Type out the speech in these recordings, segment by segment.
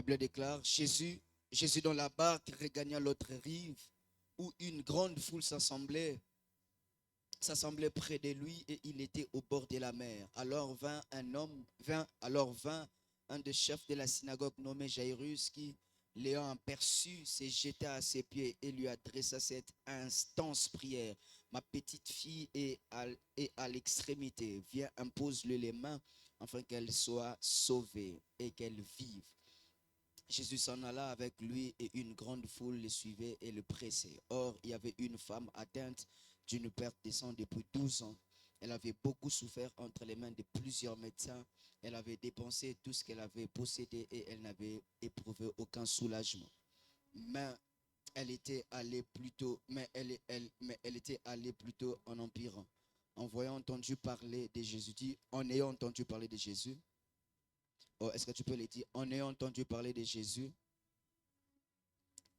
Bible déclare, Jésus dans la barque regagna l'autre rive, où une grande foule s'assemblait près de lui et il était au bord de la mer. Alors vint un des chefs de la synagogue nommé Jairus qui, l'ayant aperçu, s'est jeté à ses pieds et lui adressa cette intense prière. Ma petite fille est à l'extrémité. Viens, impose-lui les mains afin qu'elle soit sauvée et qu'elle vive. Jésus s'en alla avec lui et une grande foule le suivait et le pressait. Or, il y avait une femme atteinte d'une perte de sang depuis 12 ans. Elle avait beaucoup souffert entre les mains de plusieurs médecins. Elle avait dépensé tout ce qu'elle avait possédé et elle n'avait éprouvé aucun soulagement. Mais elle était allée plutôt en empirant. En ayant entendu parler de Jésus, oh, est-ce que tu peux le dire? En ayant entendu parler de Jésus,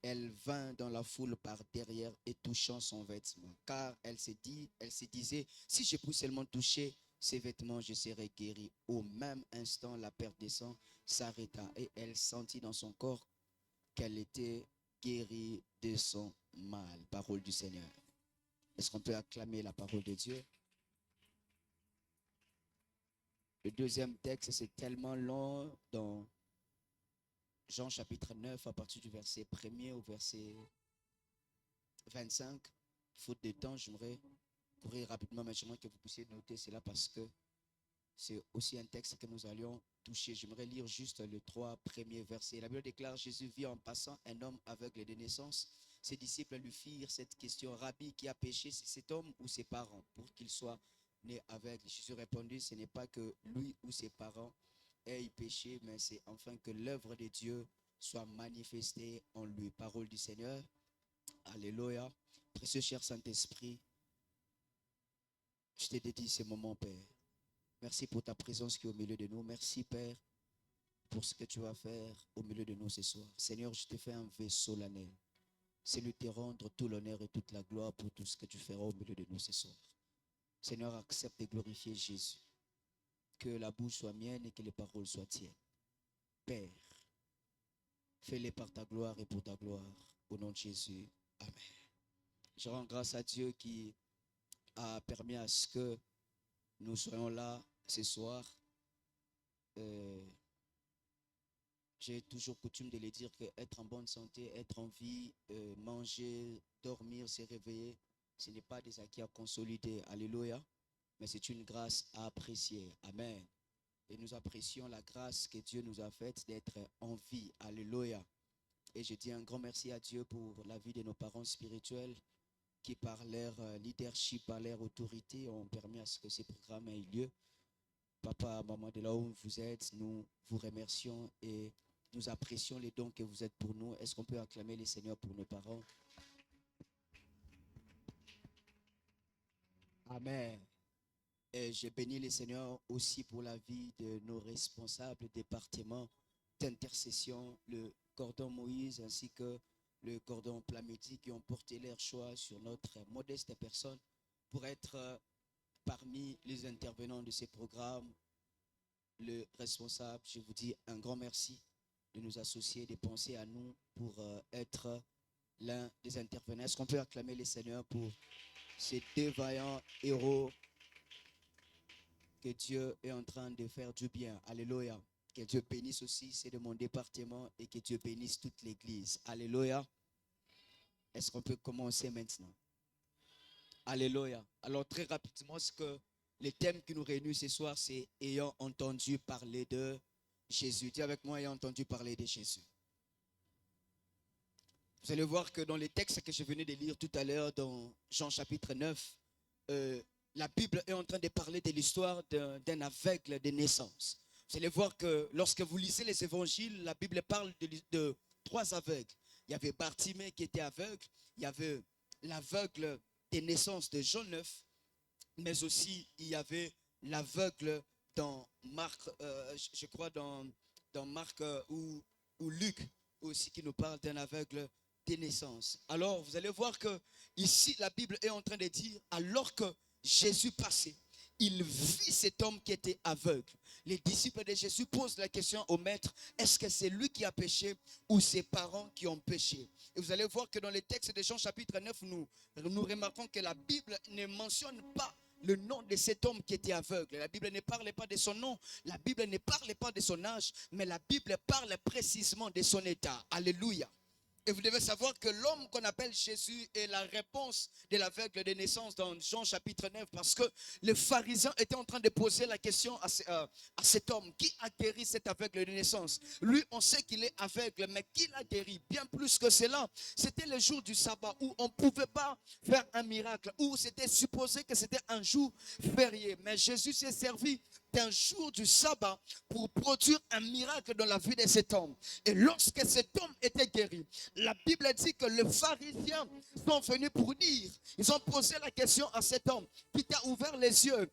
elle vint dans la foule par derrière et touchant son vêtement. Car elle se disait, si je puis seulement toucher ses vêtements, je serai guérie. Au même instant, la perte de sang s'arrêta et elle sentit dans son corps qu'elle était guérie de son mal. Parole du Seigneur. Est-ce qu'on peut acclamer la parole de Dieu? Le deuxième texte, c'est tellement long dans Jean chapitre 9, à partir du verset 1er au verset 25. Faute de temps, j'aimerais courir rapidement, mais j'aimerais que vous puissiez noter cela parce que c'est aussi un texte que nous allions toucher. J'aimerais lire juste les 3 premiers versets. La Bible déclare, Jésus vit en passant un homme aveugle de naissance. Ses disciples lui firent cette question, Rabbi, qui a péché, c'est cet homme ou ses parents, pour qu'il soit né aveugle? Jésus répondit, ce n'est pas que lui ou ses parents aient péché, mais c'est enfin que l'œuvre de Dieu soit manifestée en lui. Parole du Seigneur. Alléluia. Précieux cher Saint-Esprit, je te dédie ce moment, Père. Merci pour ta présence qui est au milieu de nous. Merci, Père, pour ce que tu vas faire au milieu de nous ce soir. Seigneur, je te fais un vœu solennel. C'est de te rendre tout l'honneur et toute la gloire pour tout ce que tu feras au milieu de nous ce soir. Seigneur, accepte de glorifier Jésus. Que la bouche soit mienne et que les paroles soient tiennes. Père, fais-les par ta gloire et pour ta gloire. Au nom de Jésus. Amen. Je rends grâce à Dieu qui a permis à ce que nous soyons là ce soir. J'ai toujours coutume de le dire qu'être en bonne santé, être en vie, manger, dormir, se réveiller, ce n'est pas des acquis à consolider. Alléluia. Mais c'est une grâce à apprécier. Amen. Et nous apprécions la grâce que Dieu nous a faite d'être en vie. Alléluia. Et je dis un grand merci à Dieu pour la vie de nos parents spirituels qui, par leur leadership, par leur autorité, ont permis à ce que ces programmes aient lieu. Papa, maman, de là où vous êtes, nous vous remercions et nous apprécions les dons que vous êtes pour nous. Est-ce qu'on peut acclamer les Seigneurs pour nos parents? Amen. Et je bénis les Seigneurs aussi pour la vie de nos responsables départements d'intercession, le cordon Moïse ainsi que le cordon Plamétique qui ont porté leur choix sur notre modeste personne pour être parmi les intervenants de ces programmes. Le responsable, je vous dis un grand merci de nous associer, de penser à nous pour être l'un des intervenants. Est-ce qu'on peut acclamer les Seigneurs pour ces 2 vaillants héros que Dieu est en train de faire du bien? Alléluia. Que Dieu bénisse aussi ceux de mon département et que Dieu bénisse toute l'église. Alléluia. Est-ce qu'on peut commencer maintenant? Alléluia. Alors très rapidement, ce que les thèmes qui nous réunissent ce soir, c'est ayant entendu parler de Jésus. Dis avec moi, ayant entendu parler de Jésus. Vous allez voir que dans les textes que je venais de lire tout à l'heure, dans Jean chapitre 9, la Bible est en train de parler de l'histoire d'un aveugle de naissance. Vous allez voir que lorsque vous lisez les évangiles, la Bible parle de 3 aveugles. Il y avait Bartimée qui était aveugle, il y avait l'aveugle de naissance de Jean 9, mais aussi il y avait l'aveugle dans Marc, je crois dans Marc ou Luc aussi qui nous parle d'un aveugle de naissance. Alors vous allez voir que ici la Bible est en train de dire alors que Jésus passait, il vit cet homme qui était aveugle. Les disciples de Jésus posent la question au maître, est-ce que c'est lui qui a péché ou ses parents qui ont péché? Et vous allez voir que dans les textes de Jean chapitre 9, nous remarquons que la Bible ne mentionne pas le nom de cet homme qui était aveugle. La Bible ne parle pas de son nom, la Bible ne parle pas de son âge, mais la Bible parle précisément de son état. Alléluia. Et vous devez savoir que l'homme qu'on appelle Jésus est la réponse de l'aveugle de naissance dans Jean chapitre 9, parce que les pharisiens étaient en train de poser la question à cet homme. Qui a guéri cet aveugle de naissance? Lui, on sait qu'il est aveugle, mais qui l'a guéri? Bien plus que cela, c'était le jour du sabbat où on ne pouvait pas faire un miracle, où c'était supposé que c'était un jour férié. Mais Jésus s'est servi d'un jour du sabbat pour produire un miracle dans la vie de cet homme. Et lorsque cet homme était guéri, la Bible dit que les pharisiens sont venus pour dire, ils ont posé la question à cet homme qui t'a ouvert les yeux.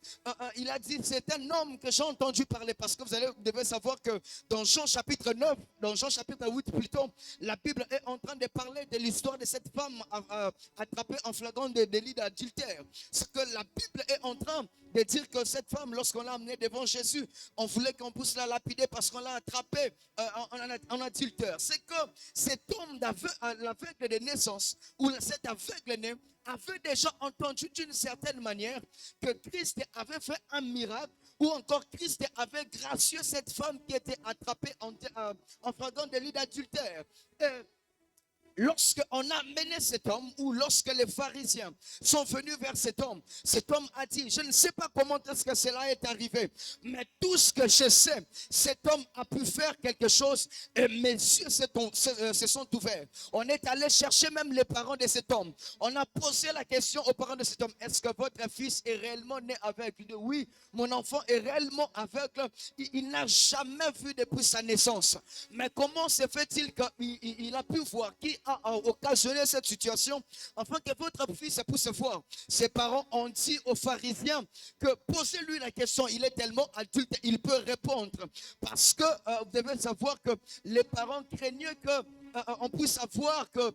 Il a dit, c'est un homme que j'ai entendu parler, parce que vous devez savoir que dans Jean chapitre 9, dans Jean chapitre 8 plutôt, la Bible est en train de parler de l'histoire de cette femme attrapée en flagrant délit d'adultère. Ce que la Bible est en train de dire que cette femme, lorsqu'on l'a amenée devant Jésus, on voulait qu'on puisse la lapider parce qu'on l'a attrapée en adultère. C'est que cet homme l'aveugle de naissance, ou cet aveugle-né, avait déjà entendu d'une certaine manière que Christ avait fait un miracle, ou encore Christ avait gracié cette femme qui était attrapée en flagrant délit d'adultère. Lorsqu'on a amené cet homme, ou lorsque les pharisiens sont venus vers cet homme a dit, je ne sais pas comment est-ce que cela est arrivé, mais tout ce que je sais, cet homme a pu faire quelque chose et mes yeux se sont ouverts. On est allé chercher même les parents de cet homme. On a posé la question aux parents de cet homme, est-ce que votre fils est réellement né aveugle? Il dit, oui, mon enfant est réellement aveugle. Il n'a jamais vu depuis sa naissance. Mais comment se fait-il qu'il a pu voir? Qui a occasionné cette situation afin que votre fils puisse voir? Ses parents ont dit aux pharisiens que posez-lui la question, il est tellement adulte, il peut répondre. Parce que vous devez savoir que les parents craignaient qu'on puisse savoir que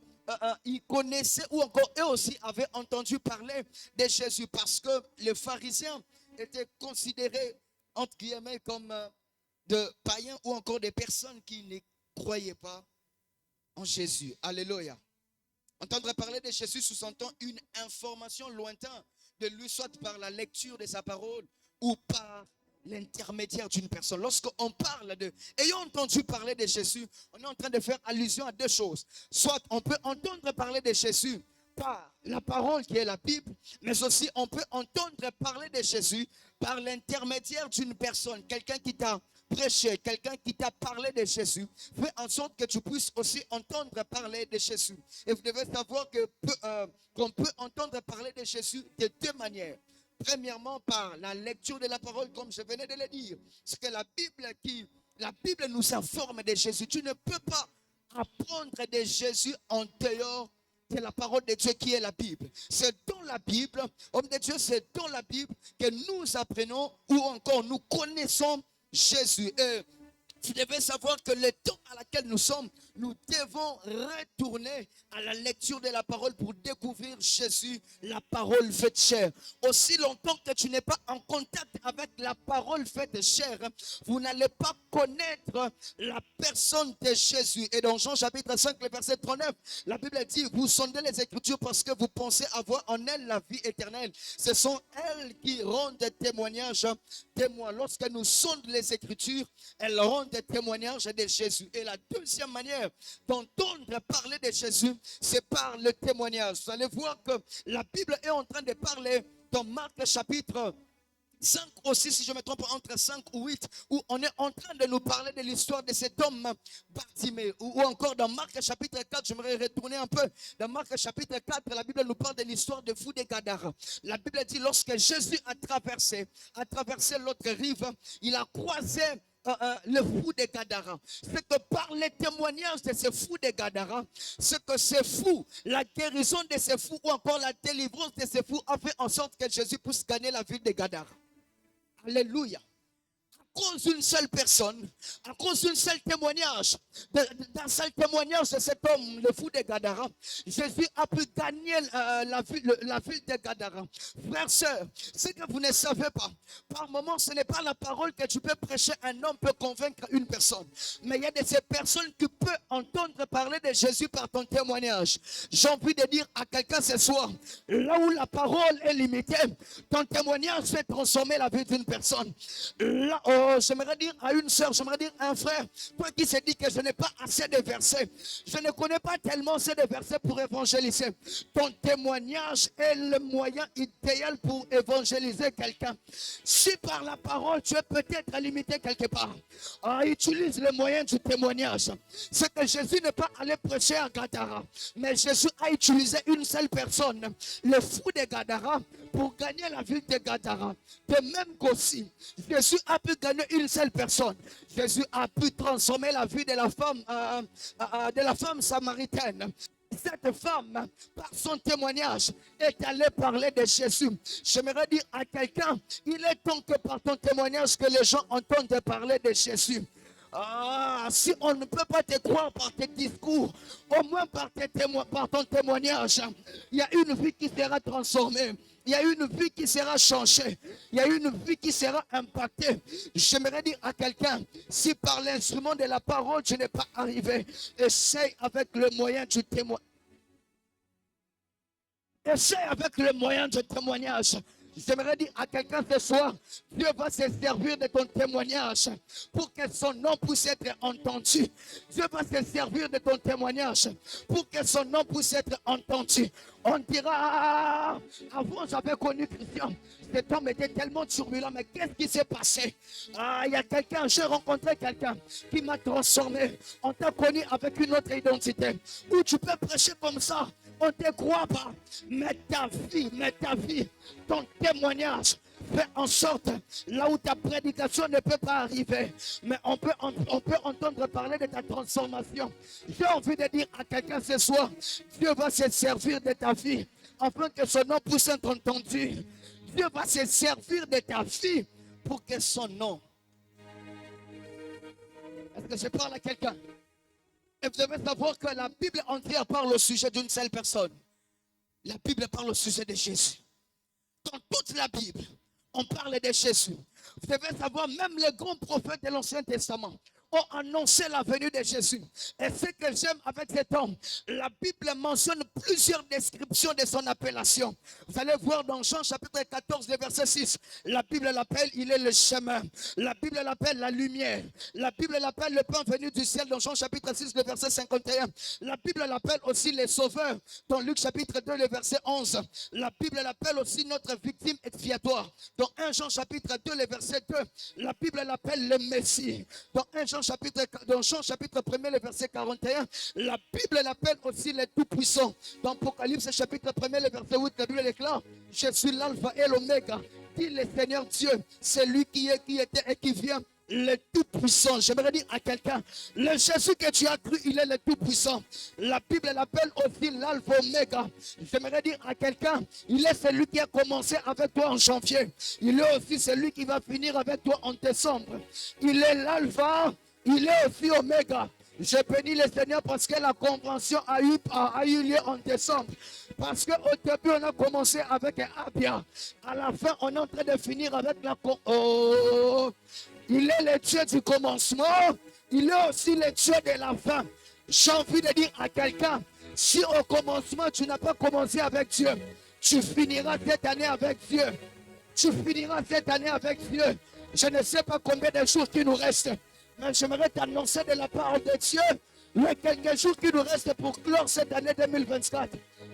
ils connaissaient, ou encore eux aussi avaient entendu parler de Jésus, parce que les pharisiens étaient considérés entre guillemets comme de païens, ou encore des personnes qui ne croyaient pas en Jésus. Alléluia. Entendre parler de Jésus sous-entend une information lointaine de lui, soit par la lecture de sa parole ou par l'intermédiaire d'une personne. Lorsqu'on parle de ayant entendu parler de Jésus, on est en train de faire allusion à deux choses. Soit on peut entendre parler de Jésus par la parole qui est la Bible, mais aussi on peut entendre parler de Jésus par l'intermédiaire d'une personne, quelqu'un qui t'a prêché, quelqu'un qui t'a parlé de Jésus, fait en sorte que tu puisses aussi entendre parler de Jésus. Et vous devez savoir qu'on peut entendre parler de Jésus de deux manières. Premièrement, par la lecture de la parole, comme je venais de le dire. C'est que la Bible nous informe de Jésus. Tu ne peux pas apprendre de Jésus en dehors de la parole de Dieu qui est la Bible. C'est dans la Bible, homme de Dieu, c'est dans la Bible que nous apprenons, ou encore nous connaissons Jésus. Et vous devez savoir que le temps à laquelle nous sommes, nous devons retourner à la lecture de la parole pour découvrir Jésus, la parole faite chair. Aussi longtemps que tu n'es pas en contact avec la parole faite chair, vous n'allez pas connaître la personne de Jésus. Et dans Jean chapitre 5, le verset 39, la Bible dit, vous sondez les Écritures parce que vous pensez avoir en elles la vie éternelle. Ce sont elles qui rendent témoignage. Lorsque nous sondons les Écritures, elles rendent des témoignages de Jésus. Et la deuxième manière d'entendre parler de Jésus, c'est par le témoignage. Vous allez voir que la Bible est en train de parler dans Marc chapitre 5 aussi, si je me trompe, entre 5 ou 8, où on est en train de nous parler de l'histoire de cet homme Bartimée, ou encore dans Marc chapitre 4, j'aimerais retourner un peu, dans Marc chapitre 4, la Bible nous parle de l'histoire de fou des Gadara. La Bible dit, lorsque Jésus a traversé l'autre rive, il a croisé le fou des Gadara. C'est que par les témoignages de ces fous des Gadara, c'est que ces fous, la guérison de ces fous, ou encore la délivrance de ces fous, a fait en sorte que Jésus puisse gagner la ville des Gadara. Alléluia. À cause d'une seule personne, à cause d'un seul témoignage, d'un seul témoignage de cet homme, le fou de Gadara, Jésus a pu gagner la ville de Gadara. Frères, sœurs, ce que vous ne savez pas, par moment, ce n'est pas la parole que tu peux prêcher, un homme peut convaincre une personne. Mais il y a de ces personnes qui peuvent entendre parler de Jésus par ton témoignage. J'ai envie de dire à quelqu'un ce soir, là où la parole est limitée, ton témoignage fait transformer la vie d'une personne. Là, j'aimerais dire à une sœur, j'aimerais dire à un frère, toi qui se dit que je n'ai pas assez de versets, je ne connais pas tellement assez de versets pour évangéliser. Ton témoignage est le moyen idéal pour évangéliser quelqu'un. Si par la parole tu es peut-être limité quelque part, utilise le moyen du témoignage. C'est que Jésus n'est pas allé prêcher à Gadara, mais Jésus a utilisé une seule personne, le fou de Gadara, pour gagner la ville de Gadara. De même qu'aussi, Jésus a pu gagner une seule personne. Jésus a pu transformer la vie de la femme samaritaine. Cette femme, par son témoignage, est allée parler de Jésus. J'aimerais dire à quelqu'un, il est temps que par ton témoignage que les gens entendent parler de Jésus. Si on ne peut pas te croire par tes discours, au moins par ton témoignage, il y a une vie qui sera transformée. Il y a une vie qui sera changée. Il y a une vie qui sera impactée. J'aimerais dire à quelqu'un, si par l'instrument de la parole tu n'es pas arrivé, essaye avec le moyen du témoignage. Essaye avec le moyen du témoignage. J'aimerais dire à quelqu'un ce soir, Dieu va se servir de ton témoignage pour que son nom puisse être entendu. Dieu va se servir de ton témoignage pour que son nom puisse être entendu. On dira, avant j'avais connu Christian, cet homme était tellement turbulent, mais qu'est-ce qui s'est passé? Il y a quelqu'un, j'ai rencontré quelqu'un qui m'a transformé. On t'a connu avec une autre identité, où tu peux prêcher comme ça. On ne te croit pas, mais ta vie, ton témoignage fait en sorte, là où ta prédication ne peut pas arriver, mais on peut entendre parler de ta transformation. J'ai envie de dire à quelqu'un ce soir, Dieu va se servir de ta vie, afin que son nom puisse être entendu. Dieu va se servir de ta vie pour que son nom... Est-ce que je parle à quelqu'un? Et vous devez savoir que la Bible entière parle au sujet d'une seule personne. La Bible parle au sujet de Jésus. Dans toute la Bible, on parle de Jésus. Vous devez savoir, même les grands prophètes de l'Ancien Testament ont annoncé la venue de Jésus. Et ce que j'aime avec cet homme, la Bible mentionne plusieurs descriptions de son appellation. Vous allez voir dans Jean chapitre 14, le verset 6, la Bible l'appelle, il est le chemin. La Bible l'appelle la lumière. La Bible l'appelle le pain venu du ciel dans Jean chapitre 6, le verset 51. La Bible l'appelle aussi les sauveurs dans Luc chapitre 2, le verset 11. La Bible l'appelle aussi notre victime expiatoire dans 1 Jean chapitre 2, le verset 2. La Bible l'appelle le Messie dans Jean chapitre 1, le verset 41, la Bible l'appelle aussi le Tout-Puissant. Dans Apocalypse chapitre 1, le verset 8, la Bible déclare, je suis l'alpha et l'oméga, dit le Seigneur Dieu, c'est lui qui est, qui était et qui vient, le Tout-Puissant. J'aimerais dire à quelqu'un, le Jésus que tu as cru, il est le Tout-Puissant. La Bible l'appelle aussi l'alpha oméga. J'aimerais dire à quelqu'un, il est celui qui a commencé avec toi en janvier. Il est aussi celui qui va finir avec toi en décembre. Il est l'alpha, il est aussi oméga. Je bénis le Seigneur parce que la convention a eu lieu en décembre. Parce qu'au début, on a commencé avec Abia. À la fin, on est en train de finir avec la... Il est le Dieu du commencement. Il est aussi le Dieu de la fin. J'ai envie de dire à quelqu'un, si au commencement, tu n'as pas commencé avec Dieu, tu finiras cette année avec Dieu. Tu finiras cette année avec Dieu. Je ne sais pas combien de jours qui nous restent. Mais j'aimerais t'annoncer de la part de Dieu, les quelques jours qui nous restent pour clore cette année 2024.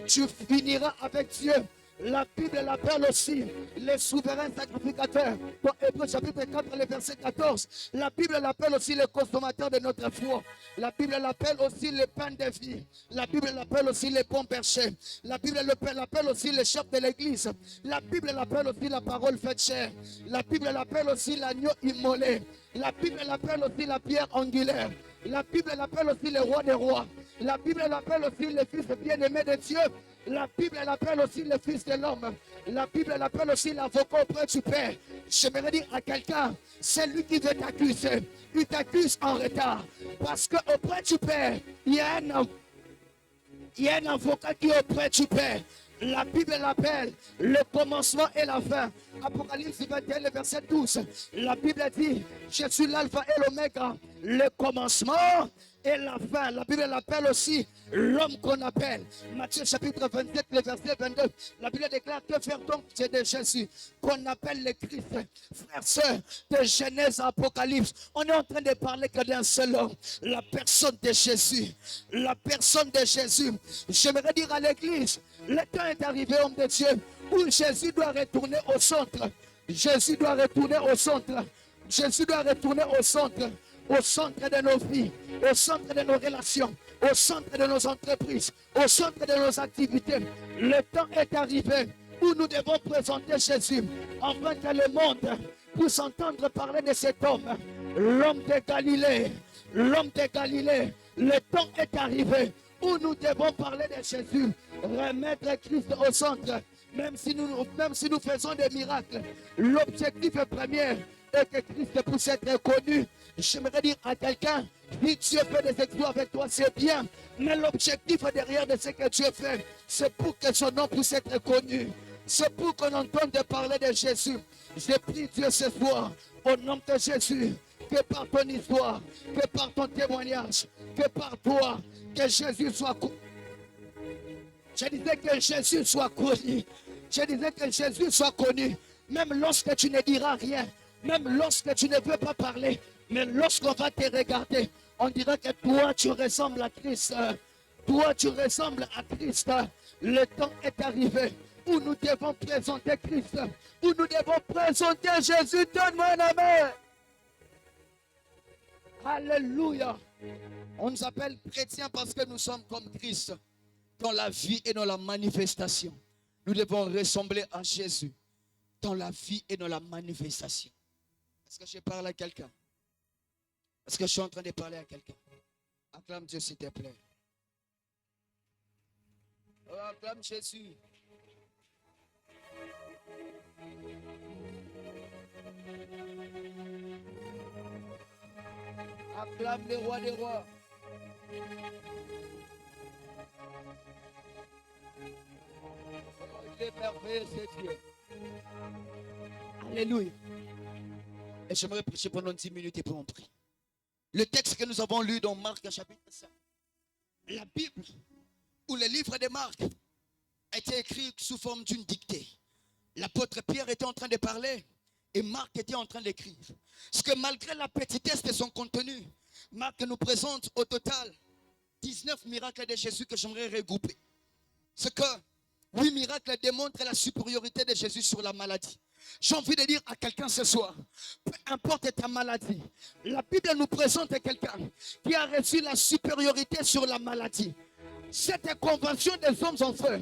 Tu finiras avec Dieu. La Bible l'appelle aussi les souverains sacrificateurs. Dans Hébreux chapitre 4, le verset 14. La Bible l'appelle aussi les consommateurs de notre foi. La Bible l'appelle aussi les pains de vie. La Bible l'appelle aussi les bons bergers. La Bible l'appelle aussi les chefs de l'église. La Bible l'appelle aussi la parole faite chair. La Bible l'appelle aussi l'agneau immolé. La Bible l'appelle aussi la pierre angulaire. La Bible l'appelle aussi le roi des rois. La Bible l'appelle aussi le Fils bien-aimé de Dieu. La Bible l'appelle aussi le Fils de l'homme. La Bible l'appelle aussi l'avocat auprès du Père. J'aimerais dire à quelqu'un, c'est lui qui veut t'accuser. Il t'accuse en retard. Parce qu'auprès du Père, il y a un avocat qui est auprès du Père. La Bible l'appelle le commencement et la fin. Apocalypse 21, le verset 12. La Bible dit, je suis l'alpha et l'oméga, le commencement et la fin. La Bible l'appelle aussi l'homme qu'on appelle. Matthieu chapitre 27, le verset 22. La Bible déclare que faire donc c'est de Jésus, qu'on appelle le Christ. Frères, sœurs, de Genèse à Apocalypse, on est en train de parler que d'un seul homme, la personne de Jésus. La personne de Jésus. J'aimerais dire à l'église, le temps est arrivé, homme de Dieu, où Jésus doit retourner au centre. Jésus doit retourner au centre. Jésus doit retourner au centre de nos vies, au centre de nos relations, au centre de nos entreprises, au centre de nos activités. Le temps est arrivé où nous devons présenter Jésus, afin que le monde puisse entendre parler de cet homme, l'homme de Galilée, l'homme de Galilée. Le temps est arrivé où nous devons parler de Jésus, remettre Christ au centre, même si nous faisons des miracles. L'objectif premier est que Christ puisse être connu. J'aimerais dire à quelqu'un, si Dieu fait des exploits avec toi, c'est bien, mais l'objectif derrière de ce que Dieu fait, c'est pour que son nom puisse être connu. C'est pour qu'on entende parler de Jésus. Je prie Dieu ce soir, au nom de Jésus, que par ton histoire, que par ton témoignage, que par toi, que Jésus soit connu. Je disais que Jésus soit connu. Je disais que Jésus soit connu. Même lorsque tu ne diras rien, même lorsque tu ne veux pas parler, mais lorsqu'on va te regarder, on dira que toi tu ressembles à Christ. Toi tu ressembles à Christ. Le temps est arrivé où nous devons présenter Christ, où nous devons présenter Jésus. Donne-moi un amen. Alléluia. On nous appelle chrétiens parce que nous sommes comme Christ, dans la vie et dans la manifestation. Nous devons ressembler à Jésus dans la vie et dans la manifestation. Est-ce que je parle à quelqu'un? Est-ce que je suis en train de parler à quelqu'un? Acclame Dieu s'il te plaît. Oh, acclame Jésus. Acclame le roi des rois. Il est merveilleux, c'est Dieu. Alléluia. Et j'aimerais prêcher pendant 10 minutes et puis on prie. Le texte que nous avons lu dans Marc chapitre 5. La Bible ou le livre de Marc a été écrit sous forme d'une dictée. L'apôtre Pierre était en train de parler et Marc était en train d'écrire. Parce que malgré la petitesse de son contenu, Marc nous présente au total 19 miracles de Jésus que j'aimerais regrouper. Ce que 8 miracles démontrent la supériorité de Jésus sur la maladie. J'ai envie de dire à quelqu'un ce soir, peu importe ta maladie, la Bible nous présente quelqu'un qui a reçu la supériorité sur la maladie. Cette convention des hommes en feu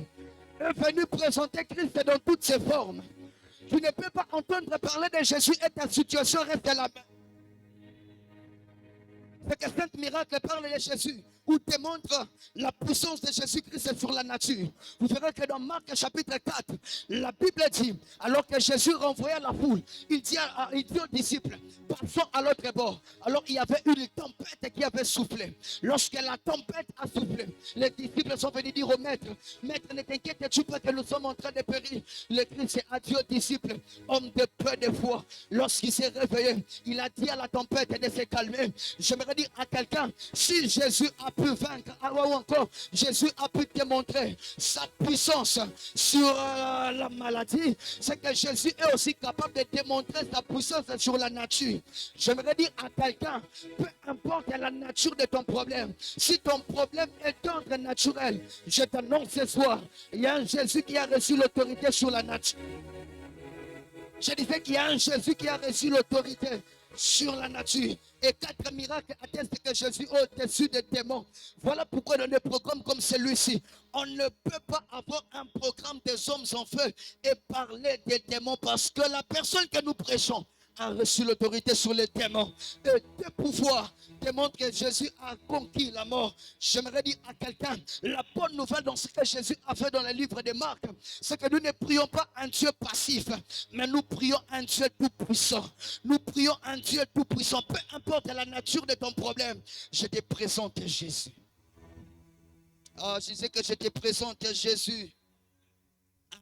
est venue présenter Christ dans toutes ses formes. Tu ne peux pas entendre parler de Jésus et ta situation reste la même. C'est que cet miracle parle de Jésus ou démontre la puissance de Jésus-Christ sur la nature. Vous verrez que dans Marc chapitre 4, la Bible dit, alors que Jésus renvoyait la foule, il dit aux disciples, passons à l'autre bord. Alors il y avait une tempête qui avait soufflé. Lorsque la tempête a soufflé, les disciples sont venus dire au maître, maître, ne t'inquiète-tu pas que nous sommes en train de périr. Le Christ a dit aux disciples, homme de peu de foi, lorsqu'il s'est réveillé, il a dit à la tempête de se calmer. J'aimerais dire à quelqu'un, si Jésus a pu vaincre, ou encore Jésus a pu démontrer sa puissance sur la maladie, c'est que Jésus est aussi capable de démontrer sa puissance sur la nature. J'aimerais dire à quelqu'un, peu importe la nature de ton problème, si ton problème est d'ordre naturel, je t'annonce ce soir, il y a un Jésus qui a reçu l'autorité sur la nature. Je disais qu'il y a un Jésus qui a reçu l'autorité sur la nature. Et 4 miracles attestent que Jésus est au-dessus des démons. Voilà pourquoi dans des programmes comme celui-ci, on ne peut pas avoir un programme des hommes en feu et parler des démons, parce que la personne que nous prêchons a reçu l'autorité sur les démons. Et deux pouvoirs démontrent que Jésus a conquis la mort. J'aimerais dire à quelqu'un, la bonne nouvelle dans ce que Jésus a fait dans le livre de Marc, c'est que nous ne prions pas un Dieu passif, mais nous prions un Dieu tout-puissant. Nous prions un Dieu tout-puissant. Peu importe la nature de ton problème, je te présente Jésus. Ah, je disais que je te présente Jésus.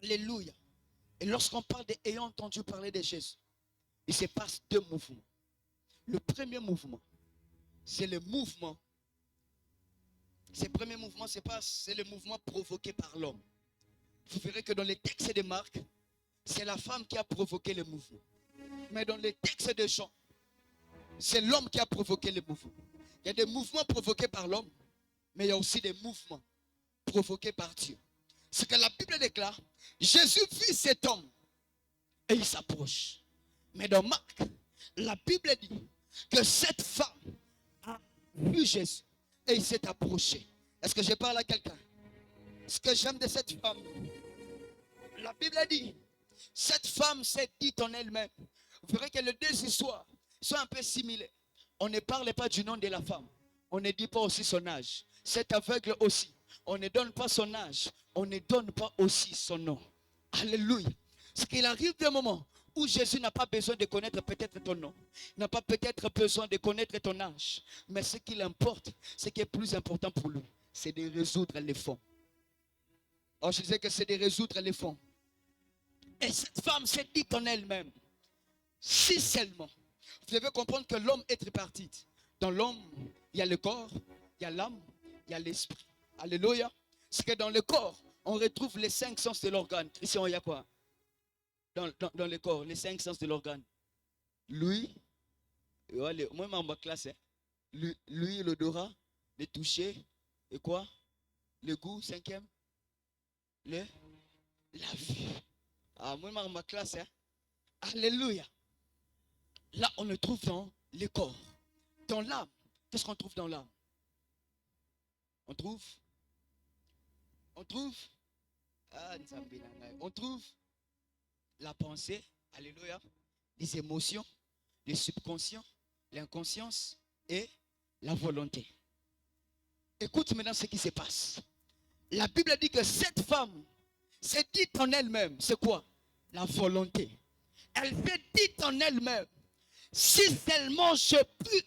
Alléluia. Et lorsqu'on parle d'ayant entendu parler de Jésus, il se passe deux mouvements. Le premier mouvement, c'est le mouvement. Ce premier mouvement se passe, c'est le mouvement provoqué par l'homme. Vous verrez que dans les textes de Marc, c'est la femme qui a provoqué le mouvement. Mais dans les textes de Jean, c'est l'homme qui a provoqué le mouvement. Il y a des mouvements provoqués par l'homme, mais il y a aussi des mouvements provoqués par Dieu. Ce que la Bible déclare, Jésus vit cet homme et il s'approche. Mais dans Marc, la Bible dit que cette femme a vu Jésus et il s'est approché. Est-ce que je parle à quelqu'un? Ce que j'aime de cette femme, la Bible dit, cette femme s'est dit en elle-même. Vous verrez que les deux histoires sont un peu similaires. On ne parle pas du nom de la femme. On ne dit pas aussi son âge. Cet aveugle aussi. On ne donne pas son âge. On ne donne pas aussi son nom. Alléluia. Parce qu'il arrive des moments où Jésus n'a pas besoin de connaître peut-être ton nom. Il n'a pas peut-être besoin de connaître ton âge. Mais ce qui l'importe, ce qui est plus important pour lui, c'est de résoudre les fonds. Oh, je disais que c'est de résoudre les fonds. Et cette femme s'est dit en elle-même, si seulement, vous devez comprendre que l'homme est tripartite. Dans l'homme, il y a le corps, il y a l'âme, il y a l'esprit. Alléluia. C'est que dans le corps, on retrouve les 5 sens de l'organe. Ici, il y a quoi? Dans le corps, les 5 sens de l'organe. Lui, moi, en ma classe, lui, l'odorat, le toucher, et quoi? Le goût, 5e, la vue. Ah, moi, en ma classe, alléluia. Là, on le trouve dans le corps. Dans l'âme, qu'est-ce qu'on trouve dans l'âme? On trouve la pensée, alléluia, les émotions, le subconscient, l'inconscience et la volonté. Écoute maintenant ce qui se passe. La Bible dit que cette femme s'est dit en elle-même, c'est quoi? La volonté. Elle s'est dit en elle-même, si seulement je peux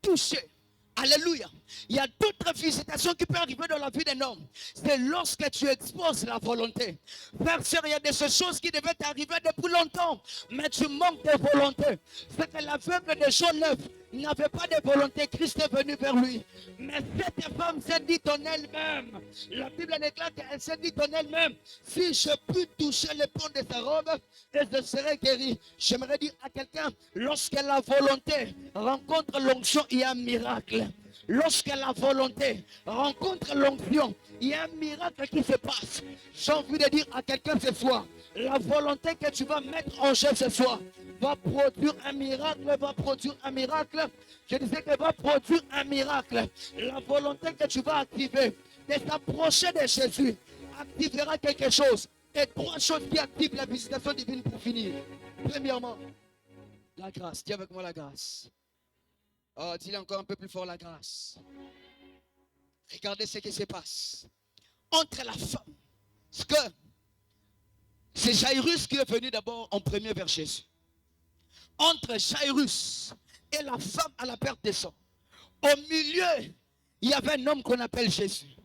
toucher. Alléluia. Il y a d'autres visitations qui peuvent arriver dans la vie d'un homme. C'est lorsque tu exposes la volonté. Frère, sœur, il y a des choses qui devaient t'arriver depuis longtemps, mais tu manques de volonté. C'est que l'aveugle de Jean 9 n'avait pas de volonté. Christ est venu vers lui. Mais cette femme s'est dit en elle-même. La Bible déclare qu'elle s'est dit en elle-même, si je peux toucher le pont de sa robe, et je serai guéri. J'aimerais dire à quelqu'un, lorsque la volonté rencontre l'onction, il y a un miracle. Lorsque la volonté rencontre l'onction, il y a un miracle qui se passe. J'ai envie de dire à quelqu'un ce soir, la volonté que tu vas mettre en jeu ce soir va produire un miracle, va produire un miracle. Je disais qu'elle va produire un miracle. La volonté que tu vas activer de t'approcher de Jésus activera quelque chose. Et 3 choses qui activent la visitation divine pour finir. Premièrement, la grâce. Dis avec moi la grâce. Oh, dis-le encore un peu plus fort, la grâce. Regardez ce qui se passe. Entre la femme, parce que c'est Jairus qui est venu d'abord en premier vers Jésus. Entre Jairus et la femme à la perte de sang, au milieu, il y avait un homme qu'on appelle Jésus.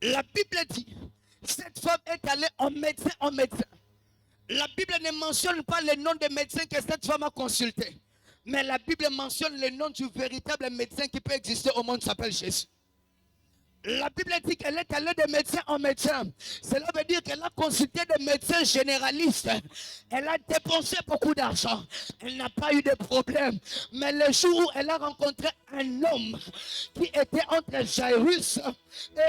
La Bible dit, cette femme est allée en médecin en médecin. La Bible ne mentionne pas le nom des médecins que cette femme a consulté. Mais la Bible mentionne le nom du véritable médecin qui peut exister au monde, s'appelle Jésus. La Bible dit qu'elle est allée de médecin en médecin. Cela veut dire qu'elle a consulté des médecins généralistes. Elle a dépensé beaucoup d'argent. Elle n'a pas eu de problème. Mais le jour où elle a rencontré un homme qui était entre Jairus et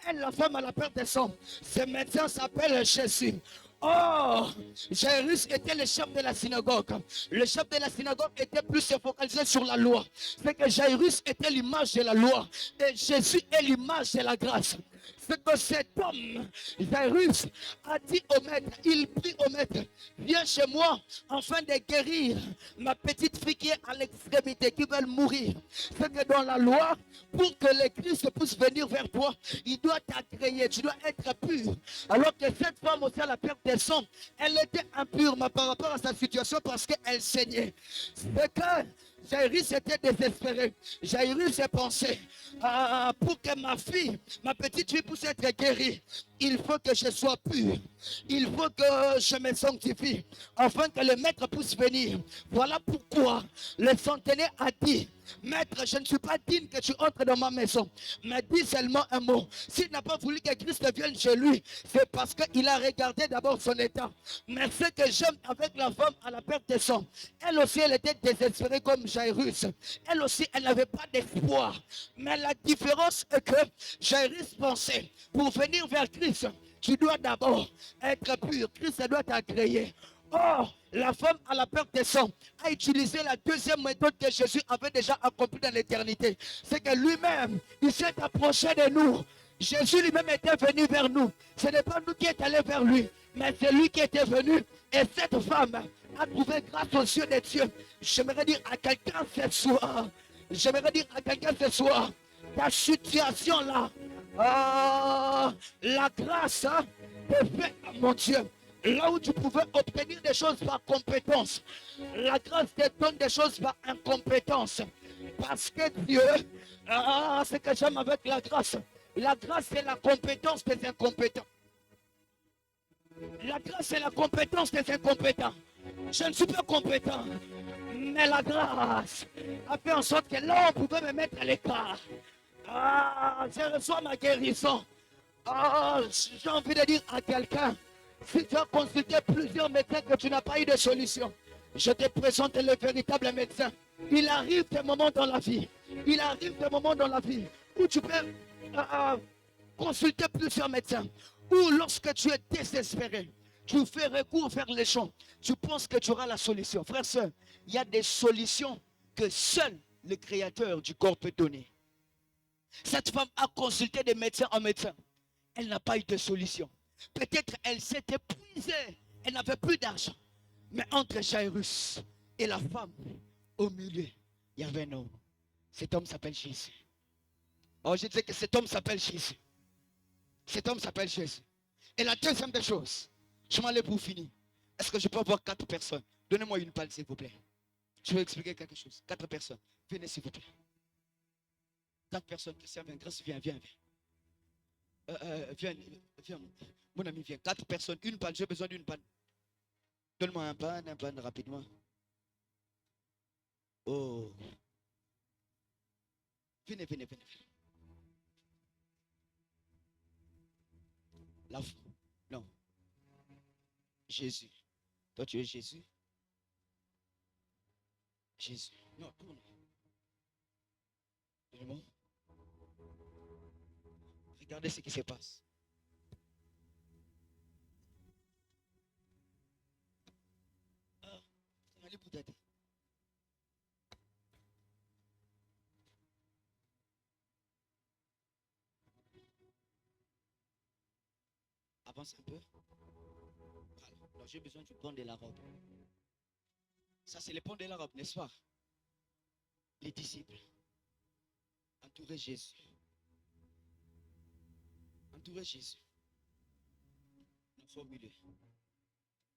elle, la femme à la perte de sang, ce médecin s'appelle Jésus. Oh, Jairus était le chef de la synagogue. Le chef de la synagogue était plus focalisé sur la loi. C'est que Jairus était l'image de la loi. Et Jésus est l'image de la grâce. C'est que cet homme, Jairus, a dit au maître, il prie au maître, viens chez moi afin de guérir ma petite fille qui est à l'extrémité, qui veut mourir. C'est que dans la loi, pour que le Christ puisse venir vers toi, il doit t'agréer, tu dois être pur. Alors que cette femme aussi à la perte des sangs, elle était impure, mais par rapport à sa situation, parce qu'elle saignait. C'est que Jairus était désespéré. Jairus a pensé, pour que ma fille, ma petite fille puisse être guérie, il faut que je sois pur. Il faut que je me sanctifie, afin que le maître puisse venir. Voilà pourquoi le centenaire a dit, maître, je ne suis pas digne que tu entres dans ma maison, mais dis seulement un mot. S'il n'a pas voulu que Christ vienne chez lui, c'est parce qu'il a regardé d'abord son état. Mais ce que j'aime avec la femme à la perte de sang, elle aussi, elle était désespérée comme Jairus. Elle aussi, elle n'avait pas d'espoir. Mais la différence est que Jairus pensait, pour venir vers Christ, tu dois d'abord être pur. Christ doit t'agréer. Or, la femme à la perte de sang a utilisé la deuxième méthode que Jésus avait déjà accomplie dans l'éternité. C'est que lui-même, il s'est approché de nous. Jésus lui-même était venu vers nous. Ce n'est pas nous qui sommes allés vers lui, mais c'est lui qui était venu. Et cette femme a trouvé grâce aux yeux des dieux. J'aimerais dire à quelqu'un ce soir, ta situation là, la grâce te fait, mon Dieu, là où tu pouvais obtenir des choses par compétence, la grâce te donne des choses par incompétence. Parce que Dieu, ce que j'aime avec la grâce, c'est la compétence des incompétents. La grâce c'est la compétence des incompétents. Je ne suis pas compétent, mais la grâce a fait en sorte que là, on pouvait me mettre à l'écart. Je reçois ma guérison. J'ai envie de dire à quelqu'un, si tu as consulté plusieurs médecins que tu n'as pas eu de solution, je te présente le véritable médecin. Il arrive des moments dans la vie. Où tu peux consulter plusieurs médecins. Ou lorsque tu es désespéré, tu fais recours vers les gens. Tu penses que tu auras la solution. Frère, soeur, il y a des solutions que seul le Créateur du corps peut donner. Cette femme a consulté des médecins en médecin. Elle n'a pas eu de solution. Peut-être elle s'est épuisée. Elle n'avait plus d'argent. Mais entre Jairus et la femme, au milieu, il y avait un homme. Cet homme s'appelle Jésus. Oh, je disais que cet homme s'appelle Jésus. Cet homme s'appelle Jésus. Et la deuxième des choses, je m'en allais pour finir. Est-ce que je peux avoir 4 personnes? Donnez-moi une balle, s'il vous plaît. Je vais expliquer quelque chose. 4 personnes. Venez, s'il vous plaît. 4 personnes. Christian, viens. Grâce, viens. Viens. Mon ami, viens. 4 personnes. Une panne. J'ai besoin d'une panne. Donne-moi un panne rapidement. Oh. Venez. Non. Jésus. Toi, tu es Jésus. Jésus. Non, tourne. Regardez ce qui se passe. Avance un peu. Voilà. Alors j'ai besoin du pont de la robe. Ça, c'est le pont de la robe, n'est-ce pas? Les disciples entouraient Jésus. Nous au milieu.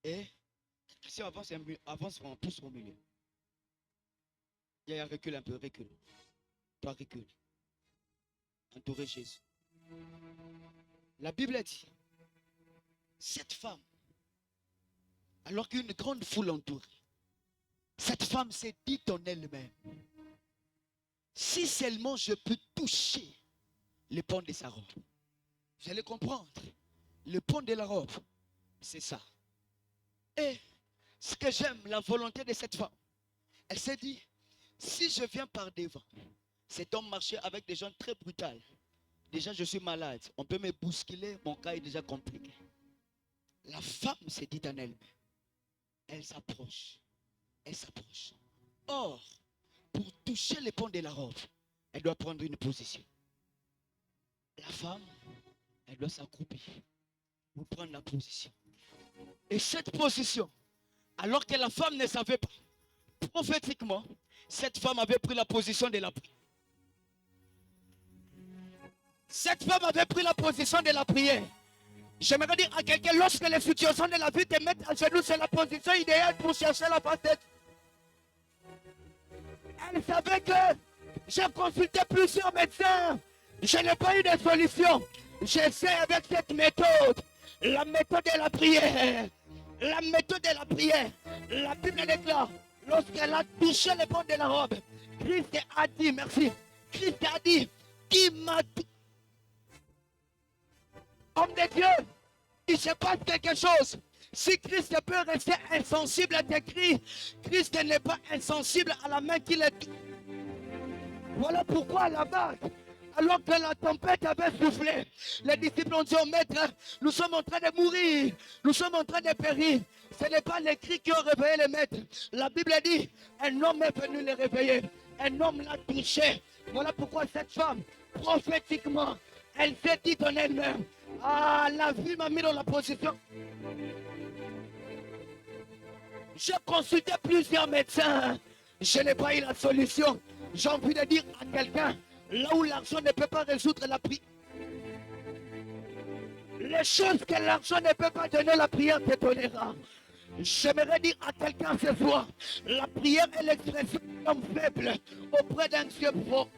Et Christian avance en plus au milieu. Il y a recule un peu, recule. Toi, recule. Entourer Jésus. La Bible a dit, cette femme, alors qu'une grande foule l'entourait, cette femme s'est dit en elle-même, si seulement je peux toucher le pont de sa robe. Vous allez comprendre. Le pont de la robe, c'est ça. Et ce que j'aime, la volonté de cette femme, elle s'est dit, si je viens par devant, cet homme marchait avec des gens très brutaux. Déjà, je suis malade. On peut me bousculer, mon cas est déjà compliqué. La femme se dit en elle-même. Elle s'approche. Elle s'approche. Or, pour toucher les pans de la robe, elle doit prendre une position. La femme, elle doit s'accroupir pour prendre la position. Et cette position, alors que la femme ne savait pas, prophétiquement, cette femme avait pris la position de la prière. Cette femme avait pris la position de la prière. J'aimerais dire à quelqu'un, lorsque les situations de la vie te mettent à genoux, c'est la position idéale pour chercher la face d'être. Elle savait que j'ai consulté plusieurs médecins. Je n'ai pas eu de solution. J'essaie avec cette méthode. La méthode de la prière. La méthode de la prière. La Bible déclare, lorsqu'elle a touché les bords de la robe, Christ a dit, merci. Christ a dit, qui m'a dit. Homme de Dieu, il se passe quelque chose. Si Christ peut rester insensible à tes cris, Christ n'est pas insensible à la main qu'il est. Voilà pourquoi là-bas, alors que la tempête avait soufflé, les disciples ont dit au maître, nous sommes en train de mourir, nous sommes en train de périr. Ce n'est pas les cris qui ont réveillé les maîtres. La Bible dit, un homme est venu les réveiller. Un homme l'a touché. Voilà pourquoi cette femme, prophétiquement, elle s'est dit en elle-même, ah, la vie m'a mis dans la position. J'ai consulté plusieurs médecins. Je n'ai pas eu la solution. J'ai envie de dire à quelqu'un, là où l'argent ne peut pas résoudre la prière, les choses que l'argent ne peut pas donner, la prière te donnera. J'aimerais dire à quelqu'un ce soir, la prière est l'expression d'un homme faible auprès d'un Dieu fort.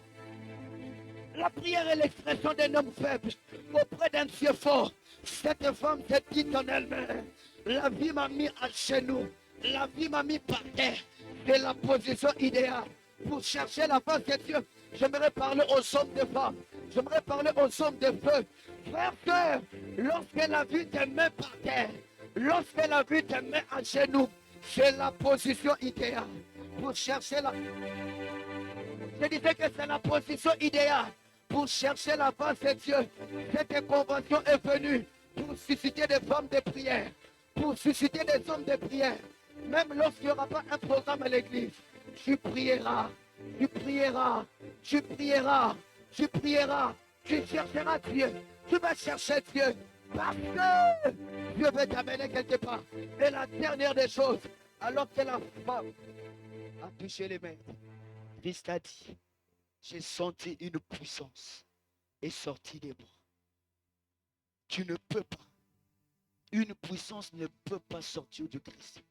La prière est l'expression d'un homme faible auprès d'un Dieu fort. Cette femme s'est dit en elle-même, la vie m'a mis à genoux, la vie m'a mis par terre. C'est la position idéale pour chercher la face de Dieu. J'aimerais parler aux hommes de femmes, j'aimerais parler aux hommes de feu. Frère, frère, lorsqu'elle a vu tes mains par terre, lorsqu'elle a vu tes mains à genoux, c'est la position idéale pour chercher la... Je disais que c'est la position idéale pour chercher la face de Dieu. Cette convention est venue pour susciter des femmes de prière, pour susciter des hommes de prière. Même lorsqu'il n'y aura pas un programme à l'église, tu prieras, tu prieras, tu prieras, tu prieras, tu chercheras Dieu, tu vas chercher Dieu, parce que Dieu veut t'amener quelque part. Et la dernière des choses, alors que la femme a touché les mains, Christ a dit, j'ai senti une puissance est sortie de moi. Tu ne peux pas. Une puissance ne peut pas sortir de Christ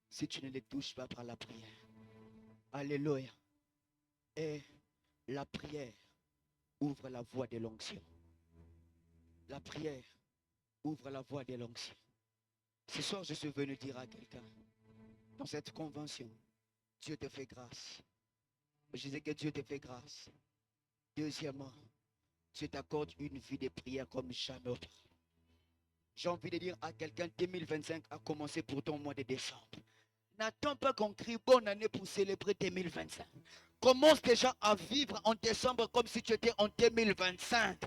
si tu ne les touches pas par la prière. Alléluia. Et la prière ouvre la voie de l'onction. La prière ouvre la voie de l'onction. Ce soir, je suis venu dire à quelqu'un, dans cette convention, Dieu te fait grâce. Je disais que Dieu te fait grâce. Deuxièmement, Dieu t'accorde une vie de prière comme jamais auparavant. J'ai envie de dire à quelqu'un, 2025 a commencé pour ton mois de décembre. N'attends pas qu'on crie bonne année pour célébrer 2025. Commence déjà à vivre en décembre comme si tu étais en 2025.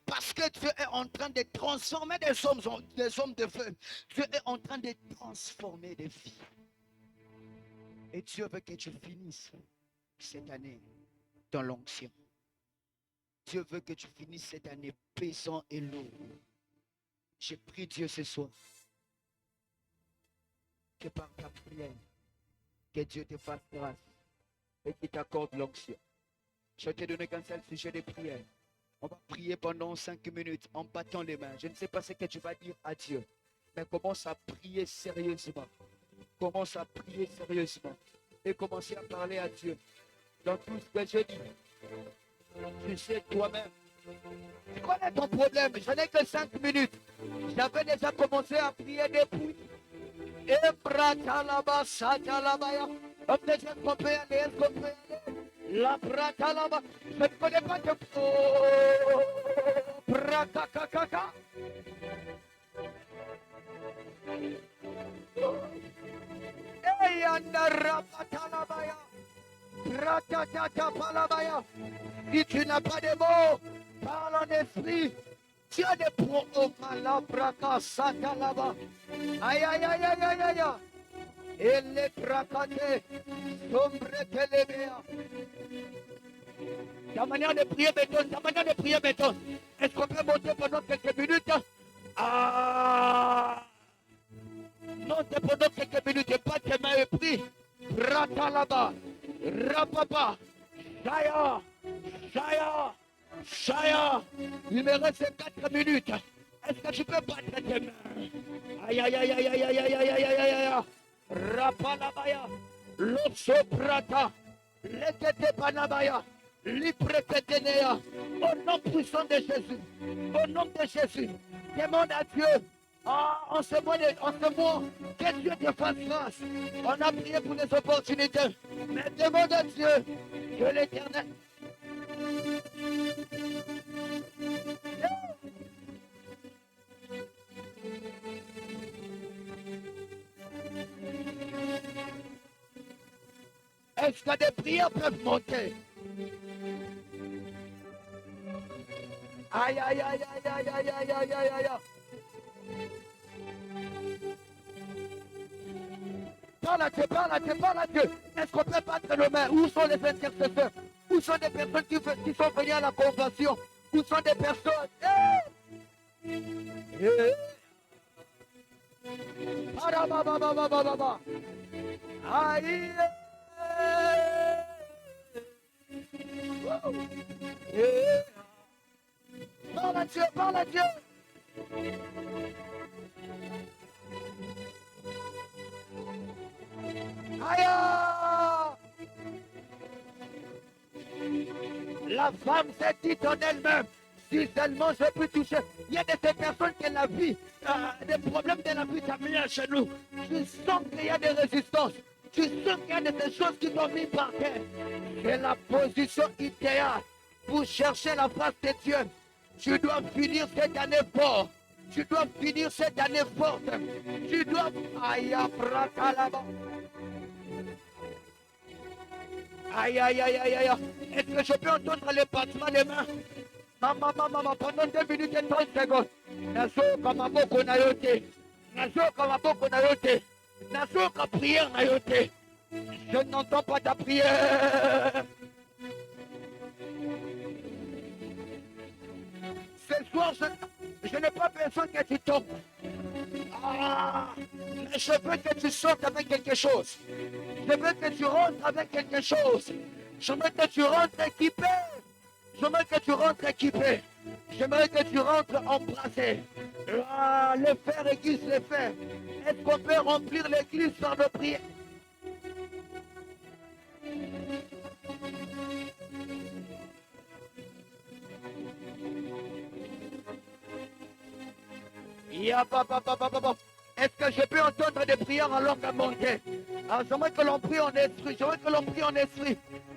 Parce que Dieu est en train de transformer des hommes de feu. Dieu est en train de transformer des vies. Et Dieu veut que tu finisses cette année dans l'onction. Dieu veut que tu finisses cette année pesant et lourd. J'ai prie Dieu ce soir que par ta prière, que Dieu te fasse grâce et qu'il t'accorde l'onction. Je vais te donner qu'un seul sujet de prière. On va prier pendant 5 minutes en battant les mains. Je ne sais pas ce que tu vas dire à Dieu, mais commence à prier sérieusement. Commence à prier sérieusement et commence à parler à Dieu. Dans tout ce que je dis, tu sais toi-même. Tu connais ton problème, je n'ai que 5 minutes. J'avais déjà commencé à prier depuis. Et bratalaba, satalabaya. Comme les gens qu'on peut aller, est-ce qu'on peut aller? La bratalaba. Je ne connais pas de... Oh, bratakakaka. Hey, andarabatalabaya. Bratatata palabaya. Si tu n'as pas de mots, parle en esprit. Tu as des pro malabraka satalaba. Aïe aïe aïe aïe aïe aïe aïe. Et les brakate sombre telebea. Ta manière de prier m'étonne, ta manière de prier m'étonne. Est-ce qu'on peut monter pendant quelques minutes? Ah! Monte pendant quelques minutes et pas tes mains et prie. Ratalaba, rapapa, Shaya, Shaya, Shaya. Il me reste 4 minutes. Est-ce que tu peux battre tes mains? Aïe aïe aïe aïe aïe aïe aïe aïe aïe aïe aïe aïe. Rapalabaya, Losoprata, Lekete Panabaya, Lipreketenea. Au nom puissant de Jésus, au nom de Jésus, demande à Dieu. Ah, en ce mois, que Dieu te fasse grâce. On a prié pour des opportunités. Mais demande à Dieu que l'Éternel. Est-ce que des prières peuvent monter? Aïe, aïe, aïe, aïe, aïe, aïe, aïe, aïe, aïe, aïe. Parle à Dieu, parle à Dieu, parle à Dieu. Est-ce qu'on peut battre nos mains? Où sont les intercesseurs? Où sont des personnes qui sont venues à la convention? Où sont des personnes? Aïe. Parle à Dieu, parle à Dieu. Aïe. La femme s'est dit en elle-même, si seulement je peux toucher. Il y a de ces personnes qui la vie, des problèmes de la vie t'a mis à genoux. Tu sens qu'il y a des résistances. Tu sens qu'il y a de ces choses qui t'ont mis par terre. C'est la position idéale pour chercher la face de Dieu. Tu dois finir cette année fort. Tu dois finir cette année forte. Tu dois... Aïe, là-bas. Aïe, aïe, aïe, aïe, aïe. Est-ce que je peux entendre les battements des mains? Maman, pendant 2 minutes et 30 secondes. Nazo kamaboko na yote. Nazo kamaboko na yote. Nazo ka prière na yote. Je n'entends pas ta prière. Ce soir, je n'ai pas besoin que tu tombes. Ah, mais je veux que tu sortes avec quelque chose. Je veux que tu rentres avec quelque chose. Je veux que tu rentres équipé. J'aimerais que tu rentres équipé. J'aimerais que tu rentres embrassé. Ah, le fer aiguise le fer. Est-ce qu'on peut remplir l'église par nos prières? Est-ce que je peux entendre des prières en langue monter? Ah, j'aimerais que l'on prie en esprit. J'aimerais que l'on prie en esprit.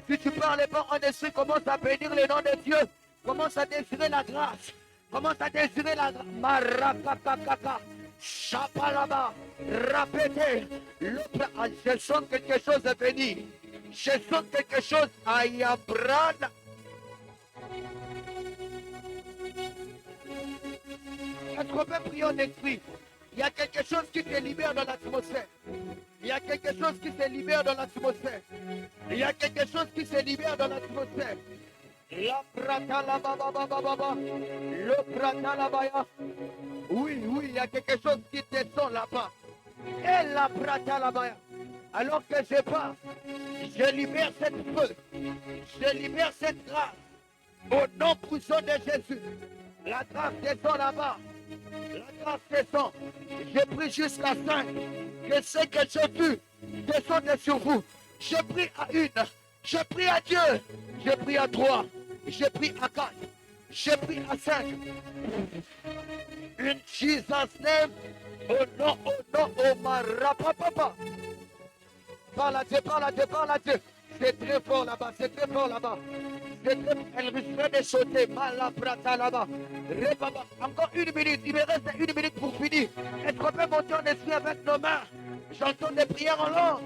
Si tu parles pas en esprit, commence à bénir le nom de Dieu. Commence à désirer la grâce. Commence à désirer la grâce. Marakakakaka. Chapalaba. Répétez. Je sens quelque chose de béni. Je sens quelque chose. Ayabrana. Est-ce qu'on peut prier en esprit? Il y a quelque chose qui se libère dans l'atmosphère. Il y a quelque chose qui se libère dans l'atmosphère. Il y a quelque chose qui se libère dans l'atmosphère. La prata la baba baba baba. Le prata la baya. Oui, il y a quelque chose qui descend là-bas. Et la prata la baya. Alors que je pars, je libère cette feu. Je libère cette grâce. Au nom puissant de Jésus. La grâce descend là-bas. La grâce descend. Je prie jusqu'à 5. Que ce que j'ai vu descende sur vous. Je prie à 1. Je prie à Dieu. Je prie à 3. Je prie à 4. Je prie à 5. In Jesus' name. Oh non, oh marapapapa. Parle à Dieu, parle à Dieu, parle à Dieu. C'est très fort là-bas, c'est très fort là-bas. Elle risquerait de sauter. Malaprata là-bas. Encore 1 minute. Il me reste 1 minute pour finir. Est-ce qu'on peut monter en esprit avec nos mains? J'entends des prières en langue.